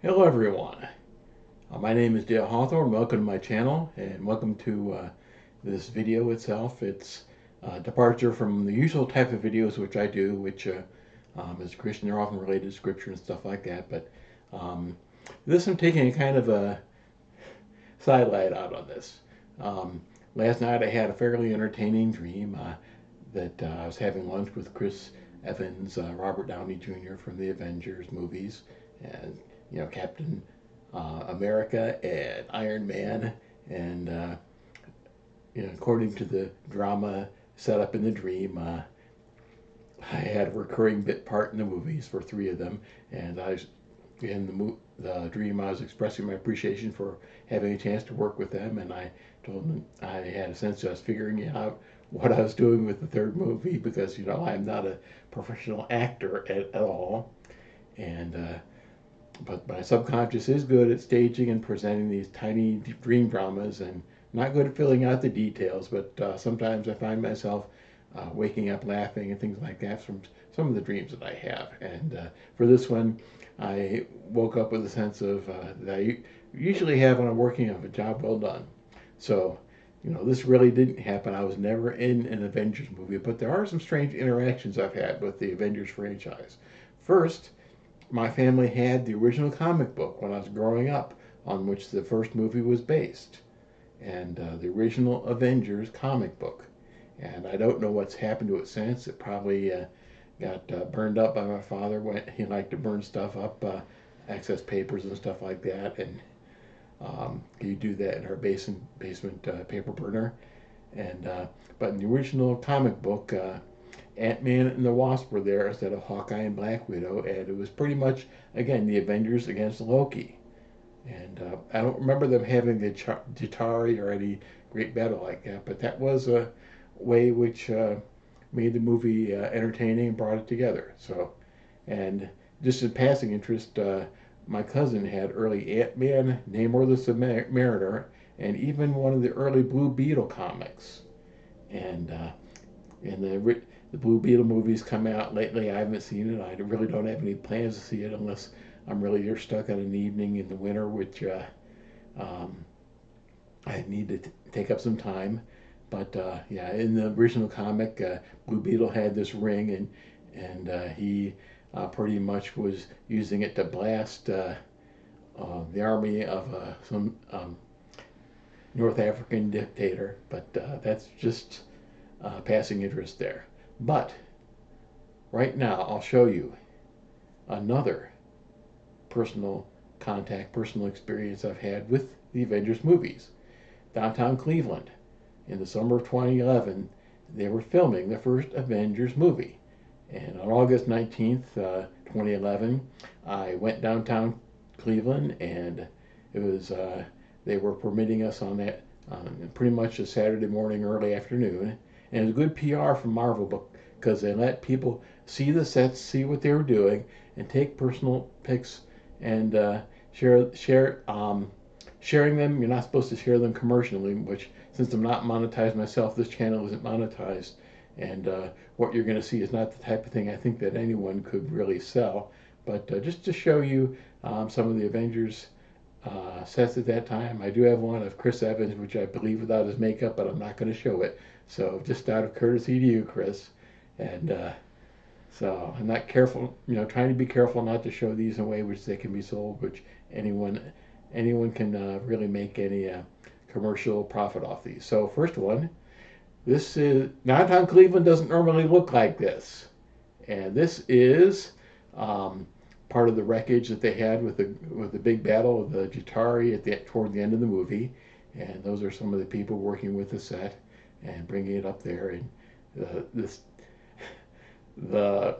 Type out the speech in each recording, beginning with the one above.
Hello everyone, my name is Dale Hawthorne. Welcome to my channel and welcome to this video itself. It's a departure from the usual type of videos which I do, which as Christian are often related to scripture and stuff like that, but um, this I'm taking a kind of a sidelight out on this. Um, Last night I had a fairly entertaining dream that I was having lunch with Chris Evans, Robert Downey Jr. from the Avengers movies, and Captain America and Iron Man, and according to the drama set up in the dream, I had a recurring bit part in the movies for three of them, and in the dream I was expressing my appreciation for having a chance to work with them, and I told them I had a sense I was figuring out what I was doing with the third movie because I'm not a professional actor at all, and but my subconscious is good at staging and presenting these tiny dream dramas and not good at filling out the details, but sometimes I find myself waking up laughing and things like that from some of the dreams that I have. And for this one, I woke up with a sense of that I usually have when I'm working on a job well done. So, this really didn't happen. I was never in an Avengers movie, but there are some strange interactions I've had with the Avengers franchise. First, my family had the original comic book when I was growing up, on which the first movie was based, and the original Avengers comic book. And I don't know what's happened to it since. It probably got burned up by my father when he liked to burn stuff up, excess papers and stuff like that. And you do that in our basement paper burner. And but in the original comic book, Ant-Man and the Wasp were there instead of Hawkeye and Black Widow, and it was pretty much, again, the Avengers against Loki. And I don't remember them having the Chitauri or any great battle like that, but that was a way which made the movie entertaining and brought it together. So, and just in passing interest, my cousin had early Ant-Man, Namor the Submariner, and even one of the early Blue Beetle comics. And the Blue Beetle movies come out lately. I haven't seen it. I really don't have any plans to see it unless I'm really here stuck on an evening in the winter, which um, I need to take up some time. But yeah, in the original comic, Blue Beetle had this ring, and he pretty much was using it to blast the army of some North African dictator. But that's just passing interest there. But right now, I'll show you another personal contact, personal experience I've had with the Avengers movies. Downtown Cleveland, in the summer of 2011, they were filming the first Avengers movie. And on August 19th, 2011, I went downtown Cleveland, and it was they were permitting us on that pretty much a Saturday morning, early afternoon. And it was good PR from Marvel because they let people see the sets, see what they were doing, and take personal pics and sharing them. You're not supposed to share them commercially, which since I'm not monetized myself, this channel isn't monetized, and what you're going to see is not the type of thing I think that anyone could really sell. But just to show you some of the Avengers sets at that time. I do have one of Chris Evans, which I believe without his makeup, but I'm not going to show it. So just out of courtesy to you, Chris. And so I'm not careful, trying to be careful not to show these in a way which they can be sold, which anyone can really make any commercial profit off these. So first one, this is downtown Cleveland doesn't normally look like this, and this is part of the wreckage that they had with the big battle of the Jatari toward the end of the movie, and those are some of the people working with the set and bringing it up there. And the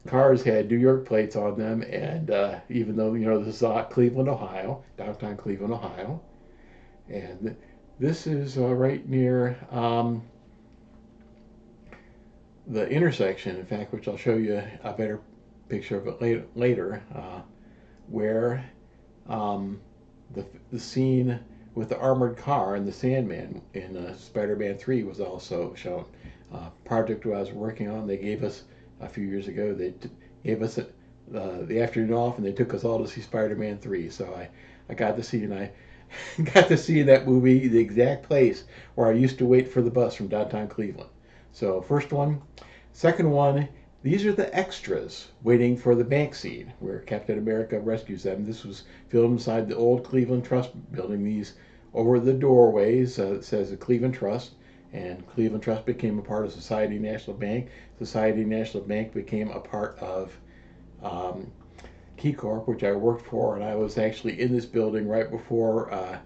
cars had New York plates on them, and even though this is Cleveland, Ohio, downtown Cleveland, Ohio, and this is right near the intersection, in fact, which I'll show you a better picture of it later, where um, the scene with the armored car and the Sandman in Spider-Man 3 was also shown. Project I was working on, they gave us a few years ago. They gave us the afternoon off, and they took us all to see Spider-Man 3. So I got to see, and I got to see in that movie the exact place where I used to wait for the bus from downtown Cleveland. So first one. Second one, these are the extras waiting for the bank scene where Captain America rescues them. This was filmed inside the old Cleveland Trust building. These over the doorways it says the Cleveland Trust, and Cleveland Trust became a part of Society National Bank. Society National Bank became a part of um, Key Corp, which I worked for, and I was actually in this building right before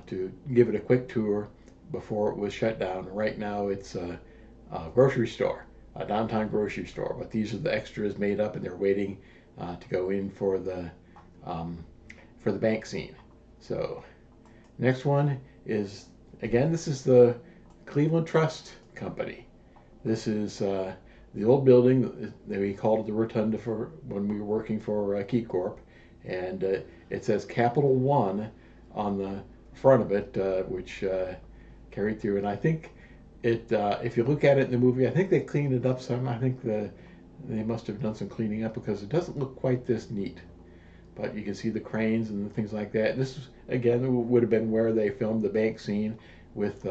to give it a quick tour before it was shut down. Right now, it's a grocery store, a downtown grocery store. But these are the extras made up, and they're waiting to go in um, for the bank scene. So next one is again. This is the Cleveland Trust Company. This is the old building that we called it the Rotunda for when we were working for Key Corp, and it says Capital One on the front of it, which carried through. And I think if you look at it in the movie, I think they cleaned it up some. I think they must have done some cleaning up because it doesn't look quite this neat. But you can see the cranes and the things like that. And this again would have been where they filmed the bank scene with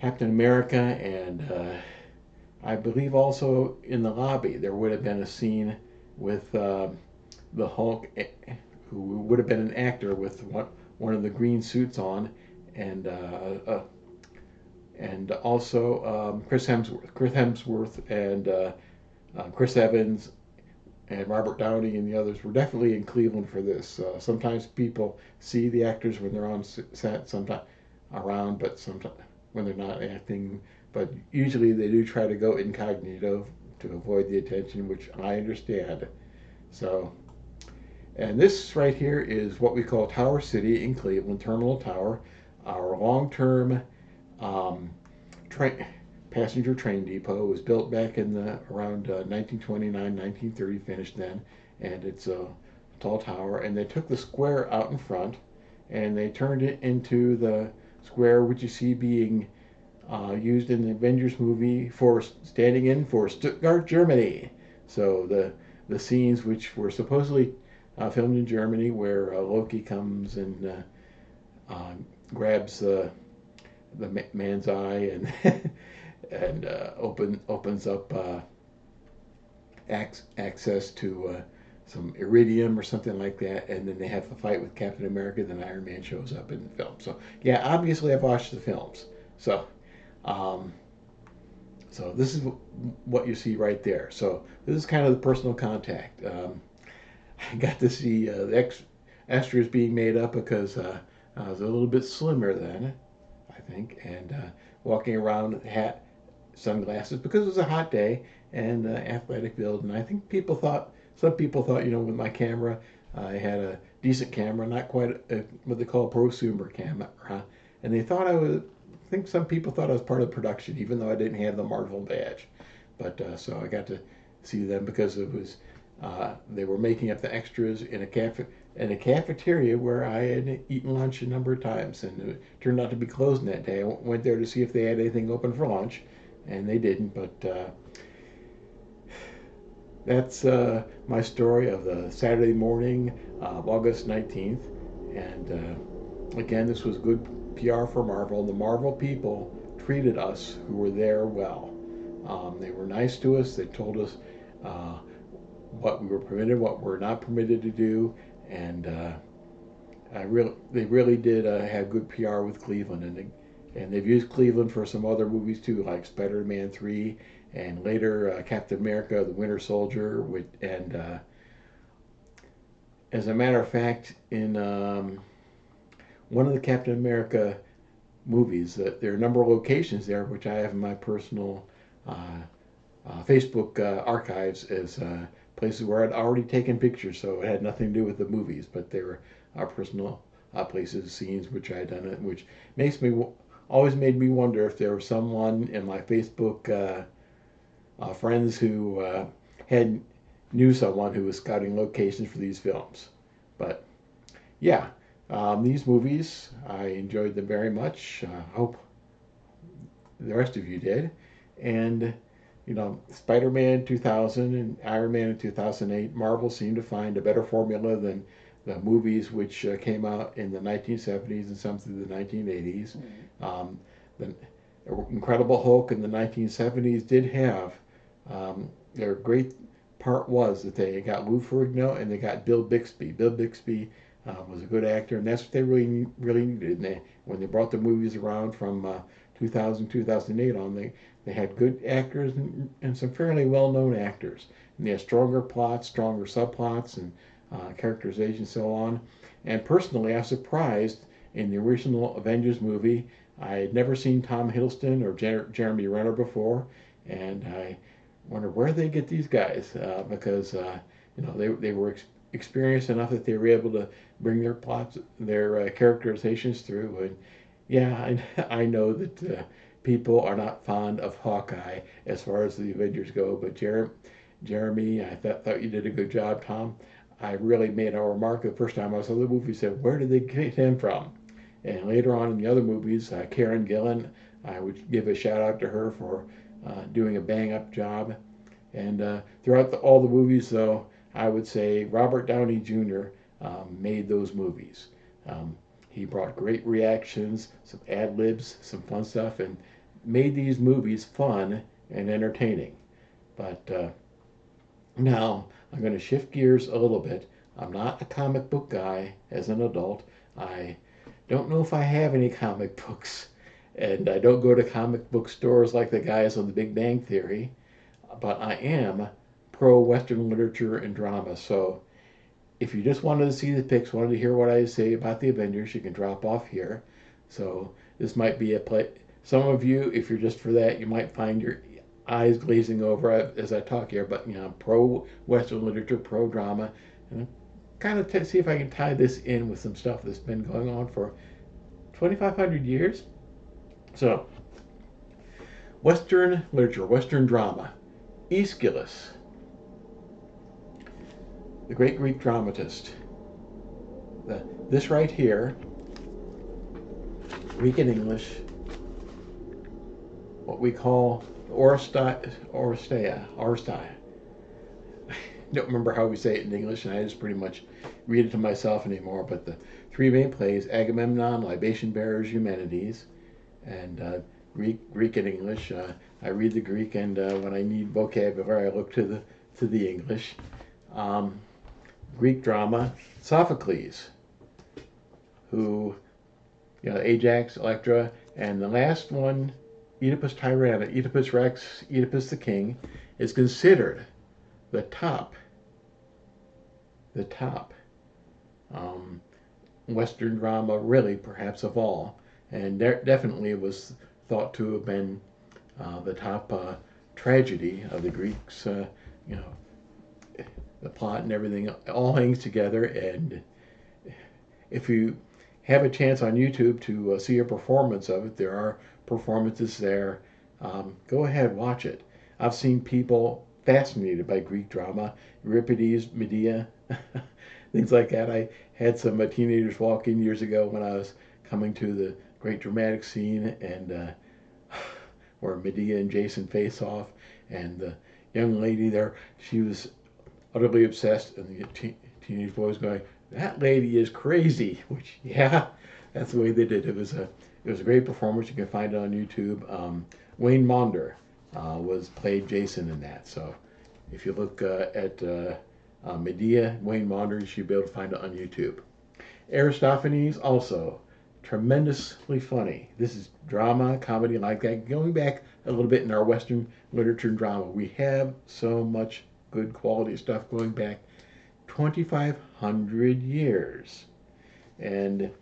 Captain America, and I believe also in the lobby there would have been a scene with the Hulk, who would have been an actor with one of the green suits on, and also Chris Hemsworth, and Chris Evans, and Robert Downey, and the others were definitely in Cleveland for this. Sometimes people see the actors when they're on set, sometimes around, but sometimes when they're not acting. But usually they do try to go incognito to avoid the attention, which I understand. So, and this right here is what we call Tower City in Cleveland, Terminal Tower, our long-term um, train passenger train depot. It was built back in the around 1929, 1930, finished then, and it's a tall tower. And they took the square out in front, and they turned it into the square which you see being used in the Avengers movie for standing in for Stuttgart, Germany. So the scenes which were supposedly filmed in Germany, where Loki comes and uh, grabs the man's eye and and opens up access to some iridium or something like that, and then they have the fight with Captain America. Then Iron Man shows up in the film. So yeah, obviously I've watched the films. So um, so this is what you see right there. So this is kind of the personal contact. I got to see the extras being made up because I was a little bit slimmer then, I think, and walking around with a hat, sunglasses, because it was a hot day, and athletic build. And I think some people thought, with my camera, I had a decent camera, not quite what they call a prosumer camera, and they thought I think some people thought I was part of production, even though I didn't have the Marvel badge. But so I got to see them because it was they were making up the extras in a cafeteria where I had eaten lunch a number of times, and it turned out to be closing that day. I went there to see if they had anything open for lunch, and they didn't. But that's my story of the Saturday morning of August 19th. And again, this was good PR for Marvel. The Marvel people treated us who were there well. They were nice to us. They told us uh, what we were permitted, what we're not permitted to do, and they really did have good PR with Cleveland, and they've used Cleveland for some other movies too, like Spider-Man 3, and later Captain America: The Winter Soldier, and as a matter of fact, in one of the Captain America movies, there are a number of locations there which I have in my personal Facebook archives as places where I'd already taken pictures, so it had nothing to do with the movies, but they were personal places, scenes which I had done it, which always made me wonder if there was someone in my Facebook friends who had knew someone who was scouting locations for these films. But yeah, these movies, I enjoyed them very much. Hope the rest of you did. And Spider-Man 2000 and Iron Man in 2008, Marvel seemed to find a better formula than the movies which came out in the 1970s and some through the 1980s. The Incredible Hulk in the 1970s did have their great part was that they got Lou Ferrigno and they got Bill Bixby. Bill Bixby was a good actor, and that's what they really needed. And when they brought the movies around from 2000, 2008 on, they had good actors and some fairly well-known actors. And they had stronger plots, stronger subplots, and characterization, and so on. And personally, I was surprised in the original Avengers movie. I had never seen Tom Hiddleston or Jeremy Renner before, and I wonder where they get these guys because they were experienced enough that they were able to bring their plots, their characterizations through. And yeah, I know that people are not fond of Hawkeye as far as the Avengers go, but Jeremy, I thought you did a good job, Tom. I really made a remark the first time I saw the movie. Said, where did they get him from? And later on in the other movies, Karen Gillan, I would give a shout out to her for doing a bang up job. And throughout all the movies, though, I would say Robert Downey Jr. Made those movies. He brought great reactions, some ad libs, some fun stuff, and made these movies fun and entertaining. But now I'm going to shift gears a little bit. I'm not a comic book guy as an adult. I don't know if I have any comic books, and I don't go to comic book stores like the guys on The Big Bang Theory, but I am pro Western literature and drama. So if you just wanted to see the pics, wanted to hear what I say about the Avengers, you can drop off here. So this might be a play. Some of you, if you're just for that, you might find your eyes glazing over as I talk here. But pro Western literature, pro drama, and kind of see if I can tie this in with some stuff that's been going on for 2,500 years. So, Western literature, Western drama. Aeschylus, the great Greek dramatist. This right here, Greek and English, what we call Oresteia. I don't remember how we say it in English, and I just pretty much read it to myself anymore. But the three main plays: Agamemnon, Libation Bearers, Eumenides, and Greek and English. I read the Greek, and when I need vocabulary, I look to the English. Greek drama: Sophocles, who, Ajax, Electra, and the last one, Oedipus Tyranna, Oedipus Rex, Oedipus the King, is considered the top Western drama, really, perhaps of all, and definitely was thought to have been the top tragedy of the Greeks. The plot and everything all hangs together, and if you have a chance on YouTube to see a performance of it, there are performances there. Go ahead, watch it. I've seen people fascinated by Greek drama, Euripides, Medea, things like that. I had some teenagers walk in years ago when I was coming to the great dramatic scene, and where Medea and Jason face off, and the young lady there, she was utterly obsessed, and the teenage boy was going, "That lady is crazy," which, yeah, that's the way they did. It was a great performance. You can find it on YouTube. Wayne Maunder played Jason in that. So if you look at Medea, Wayne Maunder, you should be able to find it on YouTube. Aristophanes, also tremendously funny. This is drama, comedy like that. Going back a little bit in our Western literature and drama, we have so much good quality stuff going back 2,500 years. And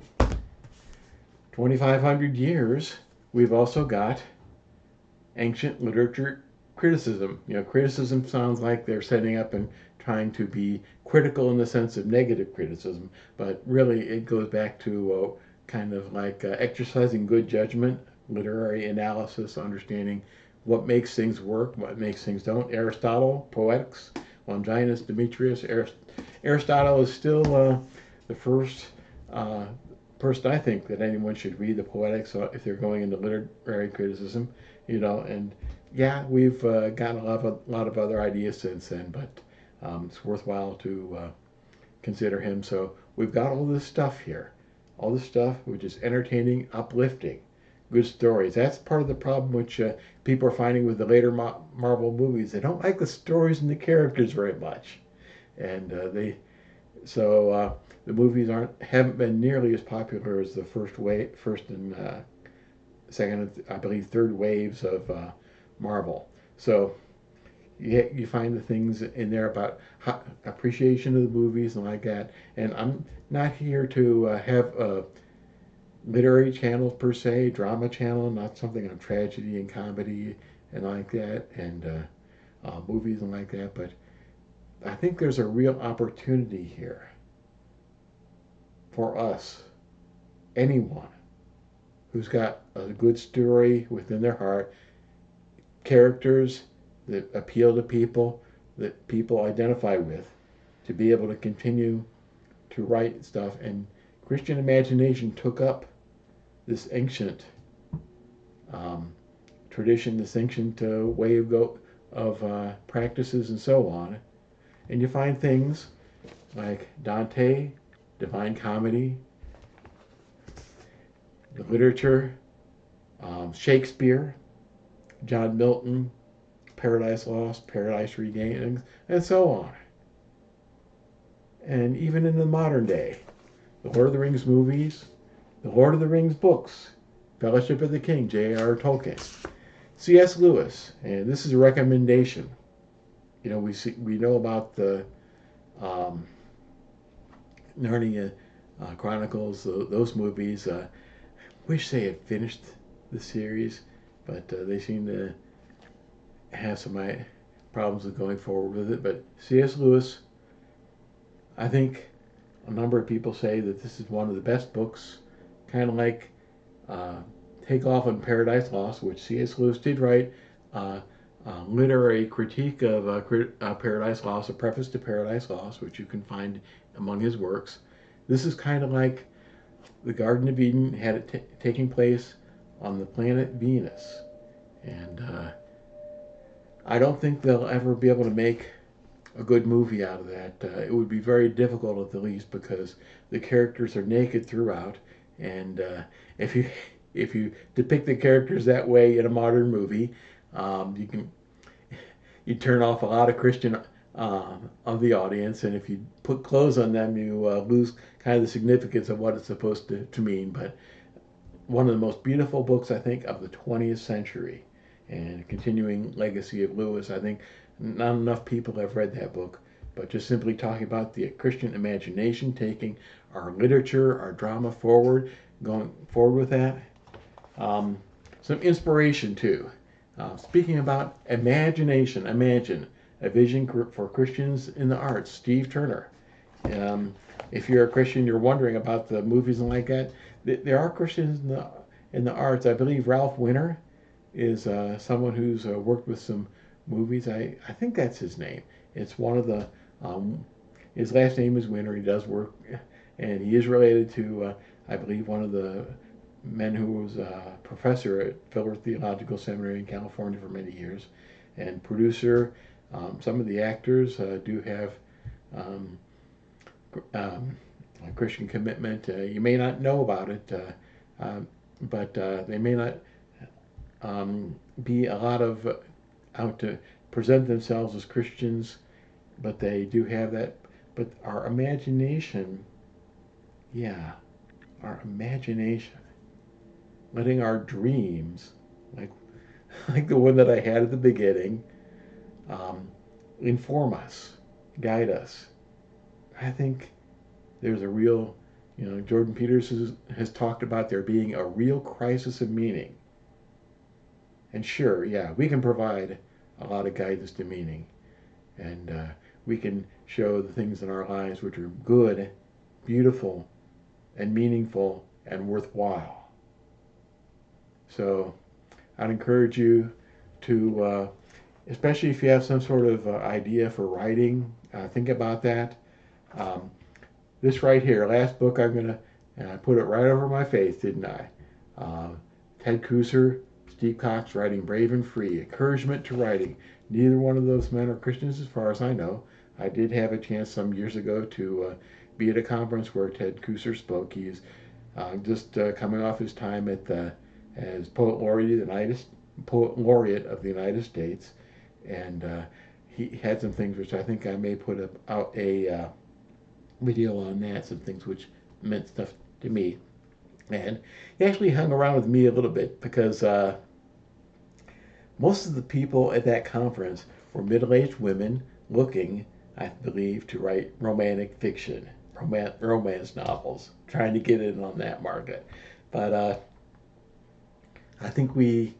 2,500 years, we've also got ancient literature criticism. Criticism sounds like they're setting up and trying to be critical in the sense of negative criticism, but really it goes back to kind of like exercising good judgment, literary analysis, understanding what makes things work, what makes things don't. Aristotle, Poetics, Longinus, Demetrius. Aristotle is still the first person I think that anyone should read the Poetics if they're going into literary criticism, and yeah, we've gotten a lot of other ideas since then, but it's worthwhile to consider him. So we've got all this stuff here, all this stuff which is entertaining, uplifting, good stories. That's part of the problem which people are finding with the later Marvel movies. They don't like the stories and the characters very much, and the movies haven't been nearly as popular as the first and second, and I believe third waves of Marvel. So you find the things in there about appreciation of the movies and like that. And I'm not here to have a literary channel per se, drama channel, not something on tragedy and comedy and like that, and movies and like that. But I think there's a real opportunity here for us, anyone who's got a good story within their heart, characters that appeal to people, that people identify with, to be able to continue to write stuff. And Christian imagination took up this ancient tradition, this ancient way of practices and so on. And you find things like Dante, Divine Comedy, the literature, Shakespeare, John Milton, Paradise Lost, Paradise Regained, and so on. And even in the modern day, the Lord of the Rings movies, the Lord of the Rings books, Fellowship of the King, J.R.R. Tolkien, C.S. Lewis, and this is a recommendation. You know, we know about the um, Narnia Chronicles, those movies. Wish they had finished the series, but they seem to have some problems with going forward with it. But C.S. Lewis, I think a number of people say that this is one of the best books, kind of like uh, Takeoff on Paradise Lost, which C.S. Lewis did write literary critique of Paradise Lost, a preface to Paradise Lost, which you can find among his works. This is kind of like the Garden of Eden had it taking place on the planet Venus. And I don't think they'll ever be able to make a good movie out of that. It would be very difficult at the least because the characters are naked throughout, and if you if you depict the characters that way in a modern movie, you turn off a lot of Christian of the audience, and if you put clothes on them, you lose kind of the significance of what it's supposed to mean. But one of the most beautiful books, I think, of the 20th century, and continuing legacy of Lewis. I think not enough people have read that book, but just simply talking about the Christian imagination, taking our literature, our drama forward, going forward with that. Some inspiration too. Speaking about imagination, imagine a vision for Christians in the arts. Steve Turner. Um, if you're a Christian, you're wondering about the movies and like that. There are Christians in the arts. I believe Ralph Winter is someone who's worked with some movies. I think that's his name. It's one of the his last name is Winter. He does work, and he is related to I believe one of the men who was a professor at Fuller Theological Seminary in California for many years, and producer. Some of the actors do have um, a Christian commitment. You may not know about it, but they may not be a lot of out to present themselves as Christians, but they do have that. But our imagination, yeah, our imagination, letting our dreams, like like the one that I had at the beginning, um, inform us, guide us. I think there's a real, Jordan Peters has talked about there being a real crisis of meaning. And sure, yeah, we can provide a lot of guidance to meaning, and we can show the things in our lives which are good, beautiful, and meaningful and worthwhile. So I'd encourage you to, especially if you have some sort of idea for writing, think about that. Um, this right here, last book, I'm going to put it right over my face, didn't I? Ted Kruser, Steve Cox, Writing Brave and Free, Encouragement to Writing. Neither one of those men are Christians as far as I know. I did have a chance some years ago to be at a conference where Ted Kooser spoke. He's just coming off his time at as Poet Laureate of the United States, and he had some things which I think I may put out a video on that, some things which meant stuff to me. And he actually hung around with me a little bit because most of the people at that conference were middle-aged women looking, I believe, to write romantic fiction, romance novels, trying to get in on that market. But I think we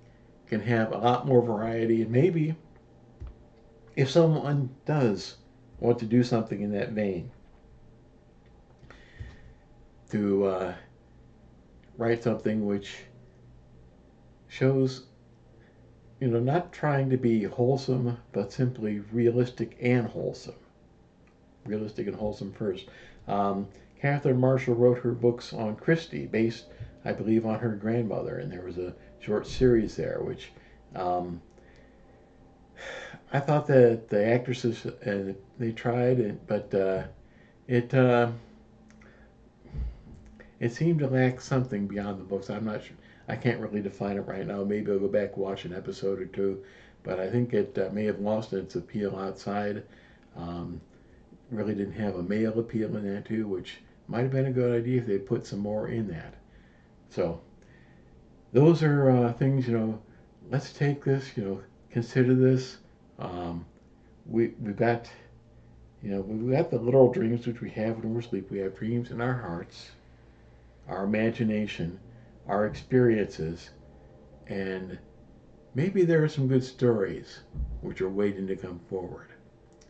can have a lot more variety, and maybe if someone does want to do something in that vein, to write something which shows, not trying to be wholesome, but simply realistic and wholesome. Realistic and wholesome first. Catherine Marshall wrote her books on Christie, based, I believe, on her grandmother, and there was a short series there, which I thought that the actresses they tried, but it it seemed to lack something beyond the books. I'm not sure. I can't really define it right now. Maybe I'll go back and watch an episode or two, but I think it may have lost its appeal outside. Um, really didn't have a male appeal in that too, which might have been a good idea if they put some more in that. So those are things. Let's take this. Consider this. Um, we've got we've got the little dreams which we have when we're asleep. We have dreams in our hearts, our imagination, our experiences, and maybe there are some good stories which are waiting to come forward.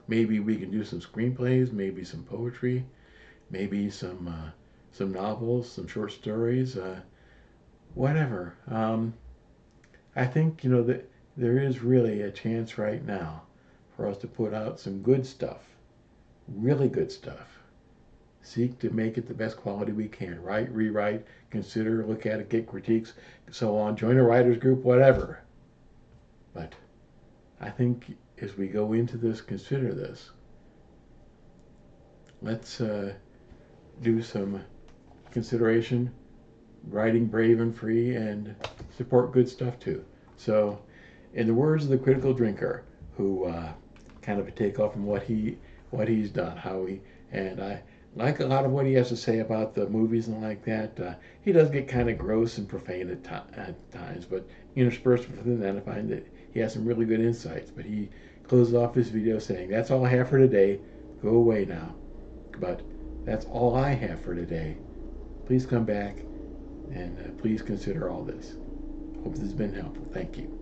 Maybe we can do some screenplays, maybe some poetry, maybe some novels, some short stories, whatever. I think that there is really a chance right now for us to put out some good stuff, really good stuff. Seek to make it the best quality we can. Write, rewrite, consider, look at it, get critiques, so on. Join a writers group, whatever. But I think as we go into this, consider this. Let's do some consideration, writing brave and free, and support good stuff too. So, in the words of the Critical Drinker, who kind of a takeoff from what he's done, and I like a lot of what he has to say about the movies and like that. He does get kind of gross and profane at times, but interspersed within that, I find that he has some really good insights. But he closes off his video saying, "That's all I have for today. Go away now." But that's all I have for today. Please come back and please consider all this. Hope this has been helpful. Thank you.